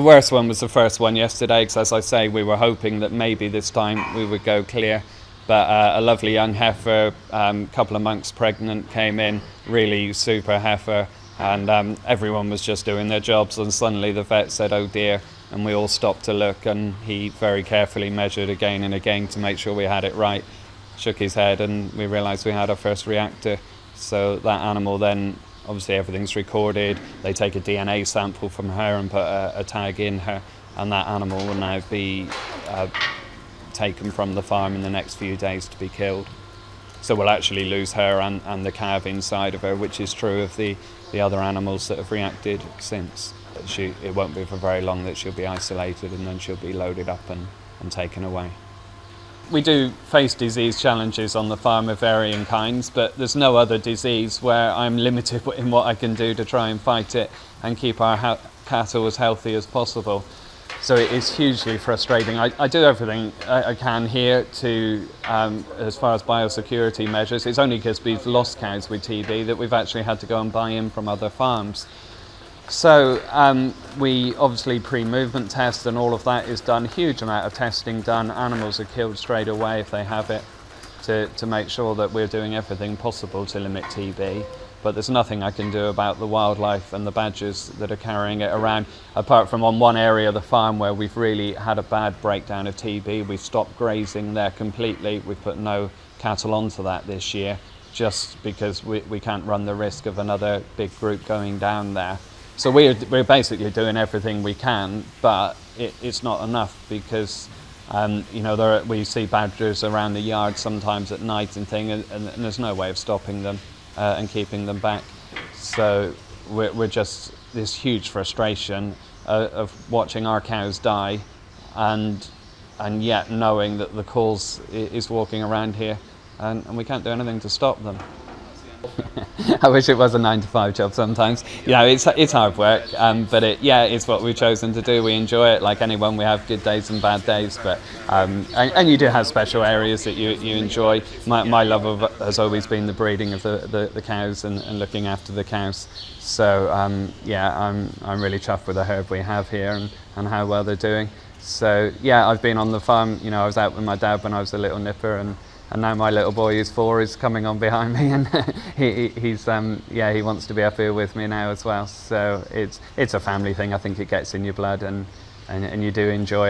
The worst one was the first one yesterday, because as I say, we were hoping that maybe this time we would go clear. But a lovely young heifer, couple of months pregnant, came in, really super heifer, and everyone was just doing their jobs, and suddenly the vet said, "Oh dear," and we all stopped to look, and he very carefully measured again and again to make sure we had it right, shook his head, and we realised we had our first reactor. So that animal then, obviously everything's recorded, they take a DNA sample from her and put a tag in her, and that animal will now be taken from the farm in the next few days to be killed. So we'll actually lose her and the calf inside of her, which is true of the other animals that have reacted since. It won't be for very long that she'll be isolated, and then she'll be loaded up and taken away. We do face disease challenges on the farm of varying kinds, but there's no other disease where I'm limited in what I can do to try and fight it and keep our cattle as healthy as possible. So it is hugely frustrating. I do everything I can here to, as far as biosecurity measures. It's only because we've lost cows with TB that we've actually had to go and buy in from other farms. So we obviously pre-movement test, and all of that is done. Huge amount of testing done. Animals are killed straight away if they have it, to make sure that we're doing everything possible to limit TB. But there's nothing I can do about the wildlife and the badgers that are carrying it around, apart from on one area of the farm where we've really had a bad breakdown of TB. We've stopped grazing there completely. We've put no cattle onto that this year, just because we can't run the risk of another big group going down there. So we're basically doing everything we can, but it's not enough, because you know, we see badgers around the yard sometimes at night and there's no way of stopping them and keeping them back. So we're just this huge frustration of watching our cows die, and yet knowing that the cause is walking around here, and we can't do anything to stop them. I wish it was a 9-to-5 job sometimes. You know, it's hard work, but it's what we've chosen to do. We enjoy it. Like anyone, we have good days and bad days, but and you do have special areas that you enjoy. My love has always been the breeding of the cows and looking after the cows. So yeah, I'm really chuffed with the herd we have here and how well they're doing. So yeah, I've been on the farm. You know, I was out with my dad when I was a little nipper, and now my little boy, who's 4, is coming on behind me, and he wants to be up here with me now as well. So it's a family thing. I think it gets in your blood, and you do enjoy it.